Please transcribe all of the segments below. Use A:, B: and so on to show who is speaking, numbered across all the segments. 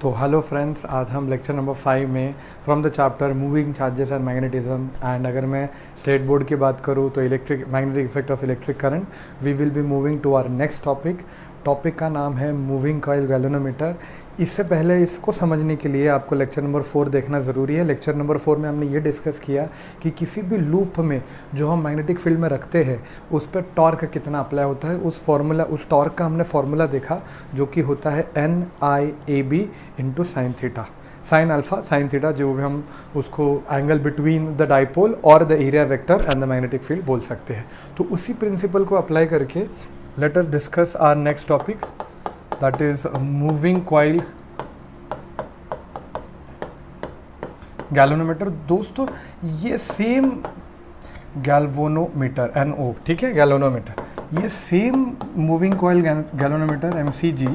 A: तो hello friends, आज हम लेक्चर नंबर 5 में from the chapter moving charges and magnetism and अगर मैं स्लेट बोर्ड की बात करूँ तो electric magnetic effect of electric current, we will be moving to our next topic का नाम है मूविंग कॉइल गैल्वेनोमीटर। इससे पहले इसको समझने के लिए आपको लेक्चर नंबर 4 देखना ज़रूरी है। लेक्चर नंबर 4 में हमने ये डिस्कस किया कि किसी भी लूप में जो हम मैग्नेटिक फील्ड में रखते हैं उस पर टॉर्क कितना अप्लाई होता है, उस टॉर्क का हमने फार्मूला देखा जो कि होता है NIAB into sine theta, sine alpha sine theta, जो भी हम उसको एंगल बिटवीन द डाइपोल और the area vector and the magnetic field बोल सकते हैं। तो उसी प्रिंसिपल को अप्लाई करके let us discuss our next topic, that is moving coil galvanometer. दोस्तों ये सेम गैल्वेनोमीटर NO, ठीक है, गैल्वेनोमीटर, ये same moving coil galvanometer MCG,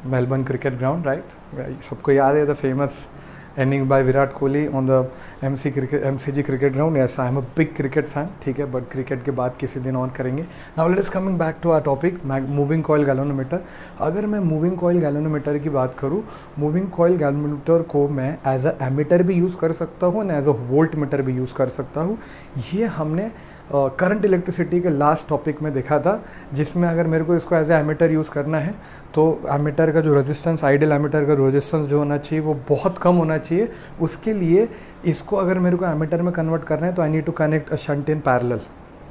A: Melbourne cricket ground, right, सबको याद है the famous inning by Virat Kohli on the MCG cricket ground. Yes, I am a big cricket fan, ठीक है, बट क्रिकेट के बाद किसी दिन और करेंगे। Now let us coming back to our topic moving coil galvanometer. अगर मैं मूविंग कॉइल गैल्वेनोमीटर की बात करूँ, मूविंग कॉइल गैल्वेनोमीटर को मैं एज अ एमीटर भी यूज़ कर सकता हूँ and as a voltmeter भी यूज़ कर सकता हूँ। ये हमने करंट इलेक्ट्रिसिटी के लास्ट टॉपिक में देखा था, जिसमें अगर मेरे को इसको एज ए एमीटर यूज़ करना है तो एमीटर का जो रेजिस्टेंस, आइडियल एमीटर का रेजिस्टेंस जो होना चाहिए वो बहुत कम होना चाहिए। उसके लिए इसको अगर मेरे को एमीटर में कन्वर्ट करना है तो I need to connect a shunt in parallel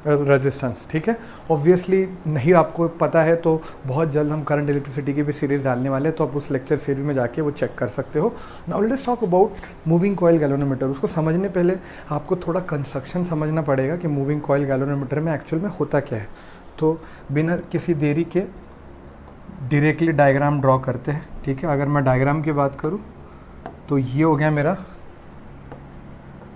A: resistance, ठीक है। ऑब्वियसली नहीं आपको पता है तो बहुत जल्द हम करंट इलेक्ट्रिसिटी की भी सीरीज़ डालने वाले हैं, तो आप उस लेक्चर सीरीज़ में जाके वो चेक कर सकते हो। Now let's talk about moving coil galvanometer. उसको समझने पहले आपको थोड़ा कंस्ट्रक्शन समझना पड़ेगा कि मूविंग कॉइल गैल्वेनोमीटर में एक्चुअल में होता क्या है। तो बिना किसी देरी के डायरेक्टली डायग्राम ड्रॉ करते हैं, ठीक है। अगर मैं डायग्राम की बात करूँ तो ये हो गया मेरा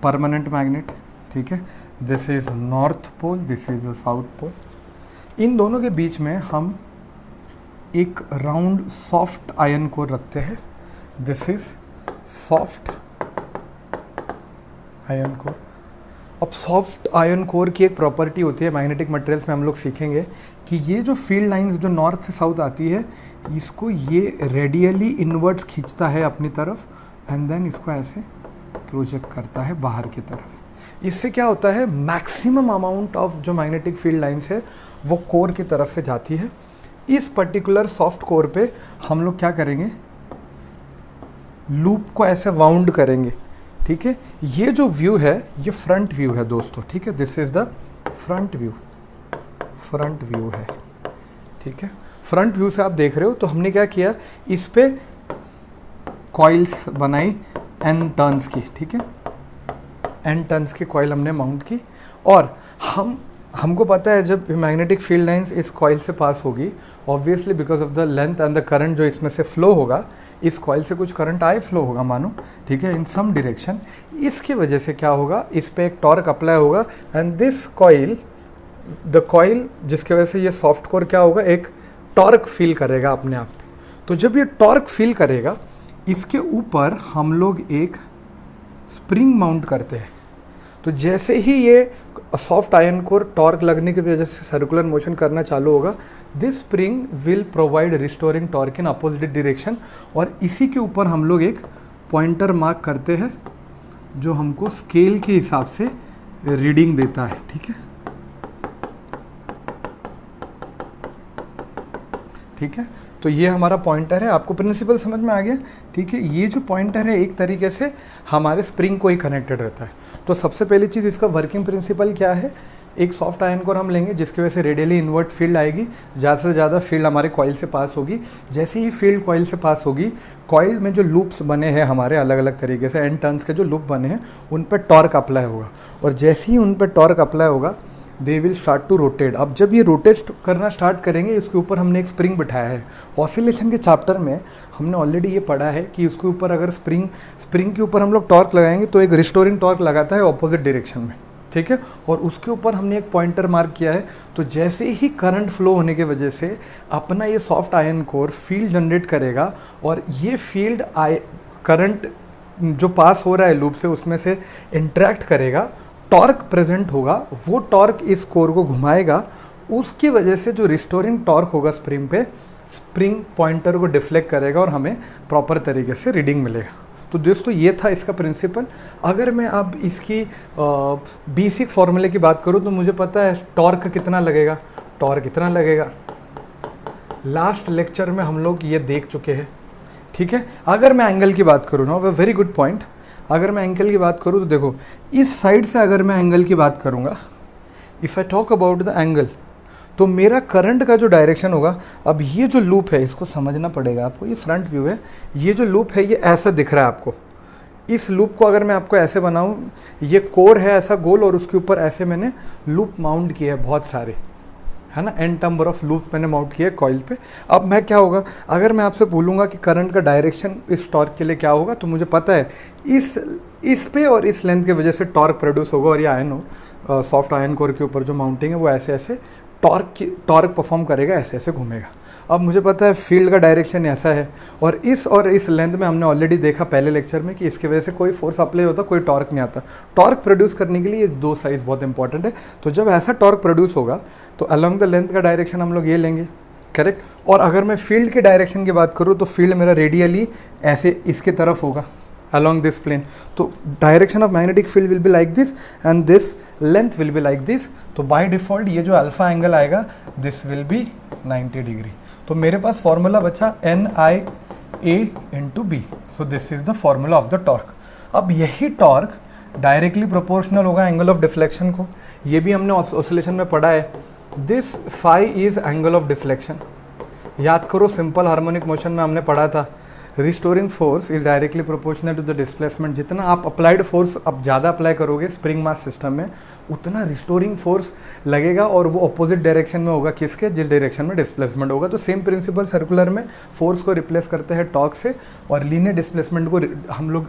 A: परमानेंट मैग्नेट, ठीक है। This is north pole, this is south pole. इन दोनों के बीच में हम एक राउंड सॉफ्ट आयरन कोर रखते हैं। This is soft iron core. अब सॉफ्ट आयरन कोर की एक प्रॉपर्टी होती है, मैग्नेटिक मटेरियल्स में हम लोग सीखेंगे कि ये जो फील्ड लाइंस जो नॉर्थ से साउथ आती है, इसको ये रेडियली इनवर्ट्स खींचता है अपनी तरफ एंड देन इसको ऐसे प्रोजेक्ट करता है बाहर की तरफ। इससे क्या होता है, मैक्सिमम अमाउंट ऑफ जो मैग्नेटिक फील्ड लाइंस है वो कोर की तरफ से जाती है। इस पर्टिकुलर सॉफ्ट कोर पे हम लोग क्या करेंगे, लूप को ऐसे वाउंड करेंगे, ठीक है। ये जो व्यू है ये फ्रंट व्यू है दोस्तों, ठीक है। This is the front view है, ठीक है। फ्रंट व्यू से आप देख रहे हो तो हमने क्या किया, इस पे कॉइल्स बनाई N टर्न्स की, ठीक है। N टर्न्स की कॉइल हमने माउंट की और हमको पता है जब मैग्नेटिक फील्ड लाइंस इस कॉइल से पास होगी, obviously because of the length and the current जो इसमें से फ्लो होगा, इस कॉइल से कुछ करंट फ्लो होगा मानो, ठीक है, इन सम डायरेक्शन। इसकी वजह से क्या होगा, इस पे एक टॉर्क अप्लाई होगा and this coil, the coil जिसकी वजह से ये सॉफ्ट कोर क्या होगा, एक टॉर्क फील करेगा अपने आप। तो जब ये टॉर्क फील करेगा, इसके ऊपर हम लोग एक स्प्रिंग माउंट करते हैं। तो जैसे ही ये सॉफ्ट आयरन कोर टॉर्क लगने की वजह से सर्कुलर मोशन करना चालू होगा, this spring will provide restoring torque in opposite direction. और इसी के ऊपर हम लोग एक पॉइंटर मार्क करते हैं जो हमको स्केल के हिसाब से रीडिंग देता है, ठीक है, ठीक है। तो ये हमारा पॉइंटर है, आपको प्रिंसिपल समझ में आ गया, ठीक है। ये जो पॉइंटर है एक तरीके से हमारे स्प्रिंग को ही कनेक्टेड रहता है। तो सबसे पहली चीज़, इसका वर्किंग प्रिंसिपल क्या है, एक सॉफ्ट आयरन कोर हम लेंगे जिसकी वजह से रेडियली इन्वर्ट फील्ड आएगी, ज़्यादा से ज़्यादा फील्ड हमारे कॉइल से पास होगी। जैसे ही फील्ड कॉइल से पास होगी, कॉइल में जो लूप्स बने हैं हमारे अलग अलग तरीके से, N टर्न्स के जो लूप बने हैं उन पर टॉर्क अप्लाई होगा और जैसे ही उन पर टॉर्क अप्लाई होगा, they will start to rotate. अब जब ये रोटेट करना स्टार्ट करेंगे, इसके ऊपर हमने एक स्प्रिंग बिठाया है। ऑसिलेशन के चैप्टर में हमने ऑलरेडी ये पढ़ा है कि उसके ऊपर अगर स्प्रिंग के ऊपर हम लोग टॉर्क लगाएंगे तो एक रिस्टोरिंग टॉर्क लगाता है ऑपोजिट डायरेक्शन में, ठीक है। और उसके ऊपर हमने एक पॉइंटर मार्क किया है। तो जैसे ही करंट फ्लो होने की वजह से अपना ये soft iron core field generate करेगा और ये फील्ड करंट जो पास हो रहा है लूप से उसमें से इंटरेक्ट करेगा, टॉर्क प्रेजेंट होगा, वो टॉर्क इस कोर को घुमाएगा, उसकी वजह से जो रिस्टोरिंग टॉर्क होगा स्प्रिंग पे, स्प्रिंग पॉइंटर को डिफ्लेक्ट करेगा और हमें प्रॉपर तरीके से रीडिंग मिलेगा। तो दोस्तों ये था इसका प्रिंसिपल। अगर मैं अब इसकी बेसिक फॉर्मूले की बात करूँ तो मुझे पता है टॉर्क कितना लगेगा, टॉर्क कितना लगेगा, लास्ट लेक्चर में हम लोग ये देख चुके हैं, ठीक है। अगर मैं एंगल की बात करूँ ना, वेरी गुड पॉइंट, अगर मैं एंगल की बात करूँ तो देखो इस साइड से अगर मैं एंगल की बात करूँगा, if I talk about the angle, तो मेरा करंट का जो डायरेक्शन होगा, अब ये जो लूप है इसको समझना पड़ेगा आपको, ये फ्रंट व्यू है, ये जो लूप है ये ऐसा दिख रहा है आपको। इस लूप को अगर मैं आपको ऐसे बनाऊँ, ये कोर है ऐसा गोल और उसके ऊपर ऐसे मैंने लूप माउंट किए हैं बहुत सारे, है ना, एन नंबर ऑफ लूप मैंने माउंट किया कॉइल पे। अब मैं क्या होगा, अगर मैं आपसे बोलूँगा कि करंट का डायरेक्शन इस टॉर्क के लिए क्या होगा, तो मुझे पता है इस पे और इस लेंथ की वजह से टॉर्क प्रोड्यूस होगा, और ये आयन हो सॉफ्ट आयन कोर के ऊपर जो माउंटिंग है वो ऐसे ऐसे टॉर्क परफॉर्म करेगा, ऐसे ऐसे घूमेगा। अब मुझे पता है फील्ड का डायरेक्शन ऐसा है, और इस लेंथ में हमने ऑलरेडी देखा पहले लेक्चर में कि इसकी वजह से कोई फोर्स अप्लाई होता, कोई टॉर्क नहीं आता। टॉर्क प्रोड्यूस करने के लिए ये दो साइज बहुत इंपॉर्टेंट है। तो जब ऐसा टॉर्क प्रोड्यूस होगा तो अलोंग द लेंथ का डायरेक्शन हम लोग ये लेंगे, करेक्ट। और अगर मैं फील्ड के डायरेक्शन की बात करूँ तो फील्ड मेरा रेडियली ऐसे इसके तरफ होगा along this plane, तो direction of magnetic field will be like this and this length will be like this। तो by default ये जो अल्फा एंगल आएगा this will be 90 डिग्री। तो मेरे पास फॉर्मूला बचा NIA into B, so this is the formula of the torque। अब यही torque directly proportional होगा एंगल ऑफ डिफ्लेक्शन को, ये भी हमने ऑसिलेशन में पढ़ा है। This phi is angle of deflection, याद करो सिंपल हार्मोनिक मोशन में हमने पढ़ा था restoring force is directly proportional to the displacement. जितना आप अप्लाइड फोर्स अब ज़्यादा अप्लाई करोगे स्प्रिंग मास सिस्टम में, उतना रिस्टोरिंग फोर्स लगेगा, और वो अपोजिट डायरेक्शन में होगा किसके, जिस डायरेक्शन में डिस्प्लेसमेंट होगा। तो सेम प्रिंसिपल सर्कुलर में फोर्स को रिप्लेस करते हैं टॉर्क से, और लीनियर डिस्प्लेसमेंट को हम लोग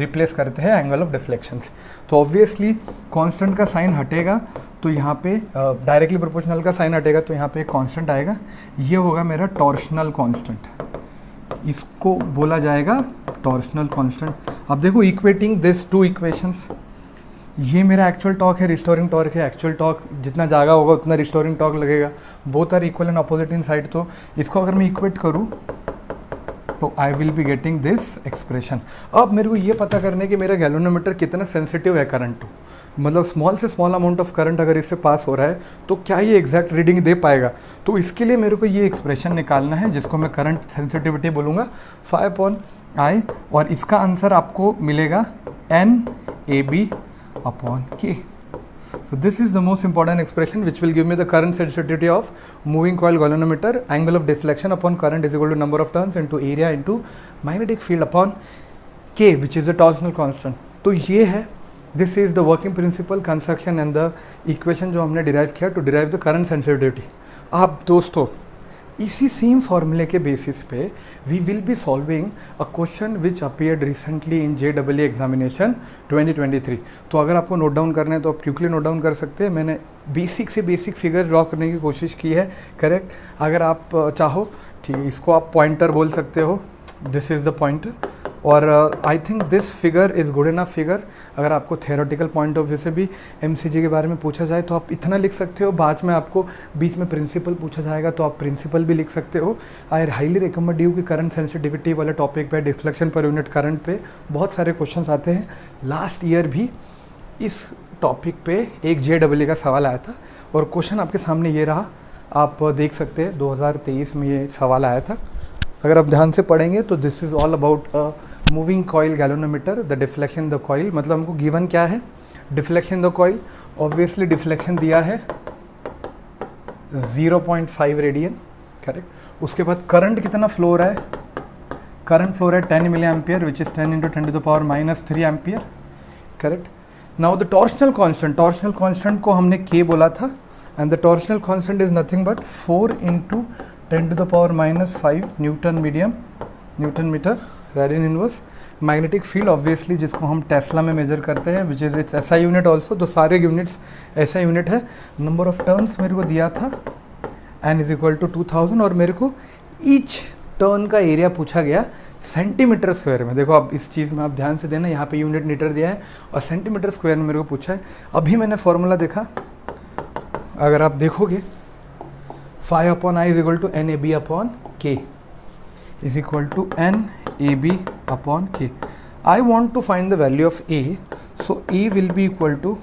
A: रिप्लेस करते हैं एंगल ऑफ डिफ्लेक्शन से। तो ऑब्वियसली कांस्टेंट का साइन हटेगा, तो यहाँ पे डायरेक्टली प्रोपोर्शनल का साइन हटेगा, तो यहाँ पे एक कांस्टेंट आएगा, ये होगा मेरा टॉर्शनल कांस्टेंट, इसको बोला जाएगा टॉर्शनल कांस्टेंट। अब देखो इक्वेटिंग दिस टू इक्वेशंस, ये मेरा एक्चुअल टॉर्क है, रिस्टोरिंग टॉर्क है। एक्चुअल टॉर्क जितना ज़्यादा होगा उतना रिस्टोरिंग टॉर्क लगेगा, both are equal and opposite in side. तो इसको अगर मैं इक्वेट करूँ तो I will be getting this expression. अब मेरे को ये पता करने कि मेरा गैल्वेनोमीटर कितना सेंसिटिव है करंट टू, मतलब स्मॉल से स्मॉल अमाउंट ऑफ करंट अगर इससे पास हो रहा है तो क्या ये एग्जैक्ट रीडिंग दे पाएगा। तो इसके लिए मेरे को ये एक्सप्रेशन निकालना है जिसको मैं करंट सेंसिटिविटी बोलूँगा 5/I, और इसका आंसर आपको मिलेगा NAB/K। So this is the most important expression which will give me the current sensitivity of moving coil galvanometer, angle of deflection upon current is equal to number of turns into area into magnetic field upon K, which is the torsional constant। तो ये है, this is the working principle, construction and the equation जो हमने derive किया to derive the current sensitivity। अब दोस्तों इसी same फॉर्मूले के बेसिस पे we will be solving a question which appeared recently in JEE examination 2023। तो अगर आपको नोट डाउन करना है तो आप क्विकली नोट डाउन कर सकते हैं। मैंने बेसिक से बेसिक फिगर ड्रॉ करने की कोशिश की है, करेक्ट। अगर आप चाहो, ठीक है, इसको आप पॉइंटर बोल सकते हो, दिस इज़ द पॉइंटर। और I think this figure is good enough figure. अगर आपको थेरोटिकल पॉइंट ऑफ व्यू से भी MCG के बारे में पूछा जाए तो आप इतना लिख सकते हो, बाद में आपको बीच में प्रिंसिपल पूछा जाएगा तो आप प्रिंसिपल भी लिख सकते हो। आई हाईली रिकमेंड यू कि करंट सेंसिटिविटी वाले टॉपिक पे, डिफ्लेक्शन पर यूनिट करंट पे बहुत सारे क्वेश्चन आते हैं। लास्ट ईयर भी इस टॉपिक पे एक JEE का सवाल आया था और क्वेश्चन आपके सामने ये रहा, आप देख सकते हैं 2023 में ये सवाल आया था। अगर आप ध्यान से पढ़ेंगे तो this is all about moving coil galvanometer, the deflection the coil. मतलब हमको गिवन क्या है, deflection the coil. Obviously deflection दिया है 0.5 रेडियन, करेक्ट। उसके बाद करंट कितना फ्लो हो रहा है, करंट फ्लो रहा है 10 milli ampere which is 10 × 10⁻³ ampere, correct. Now the torsional constant, torsional constant को हमने K बोला था, and the torsional constant is nothing but 4 × 10⁻⁵ newton metre radian inverse. Magnetic field obviously जिसको हम टेस्ला में मेजर करते हैं, which is its SI unit also, तो सारे यूनिट्स SI यूनिट है। नंबर ऑफ टर्न्स मेरे को दिया था N = 2000, और मेरे को ईच टर्न का एरिया पूछा गया सेंटीमीटर स्क्वायर में। देखो अब इस चीज़ में आप ध्यान से देना, यहाँ पे यूनिट मीटर दिया है और सेंटीमीटर स्क्वायर में मेरे को पूछा है। अभी मैंने फॉर्मूला देखा, अगर आप देखोगे phi upon I is equal to NAB upon K is equal to NAB upon K. I want to find the value of A, so A will be equal to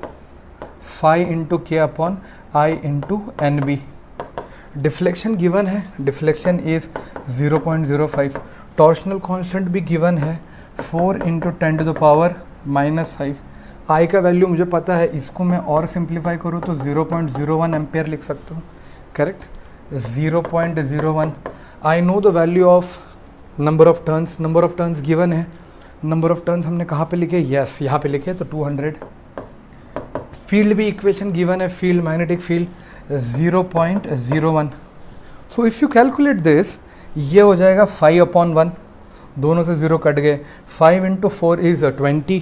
A: phi into K upon I into NB. Deflection given है, deflection is 0.05, torsional constant भी given है 4 into 10 to the power -5. आई का value मुझे पता है, इसको मैं और सिंप्लीफाई करूँ तो 0.01 एम्पेयर लिख सकता हूँ, correct. 0.01. I know the value of number of turns, number of turns given है. नंबर ऑफ टर्न्स हमने कहाँ पे लिखे, यस यहाँ पे लिखे, तो 200. फील्ड भी इक्वेशन गिवन है, field magnetic field 0.01. So if you calculate this, ये हो जाएगा 5/1, दोनों से 0 कट गए. 5 into 4 is 20,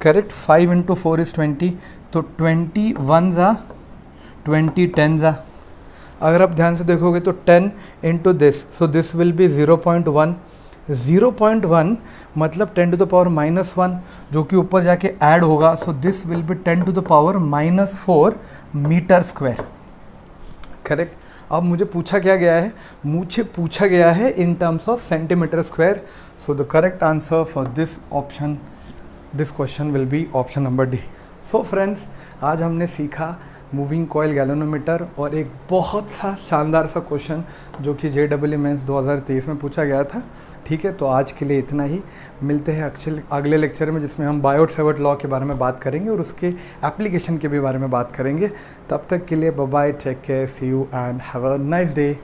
A: correct. 5 into 4 is 20, तो 20 1 ज़ा 20 10 ज़ा. अगर आप ध्यान से देखोगे तो 10 into this, so this will B 0.1. 0.1 मतलब 10 टू द पावर -1 जो कि ऊपर जाके ऐड होगा, so this will be 10 to the power -4 metre square, correct. अब मुझे पूछा क्या गया है, मुझे पूछा गया है in terms of centimetre square. So the correct answer for this option, this question will be option number D. So friends, आज हमने सीखा मूविंग कॉइल गैल्वेनोमीटर और एक बहुत सा शानदार सा क्वेश्चन जो कि JEE मेंस 2023 में पूछा गया था. ठीक है, तो आज के लिए इतना ही. मिलते हैं अगले लेक्चर में, जिसमें हम बायोट-सेवर्ट लॉ के बारे में बात करेंगे और उसके एप्लीकेशन के भी बारे में बात करेंगे. तब तक के लिए bye bye, take care, see you and have a nice day.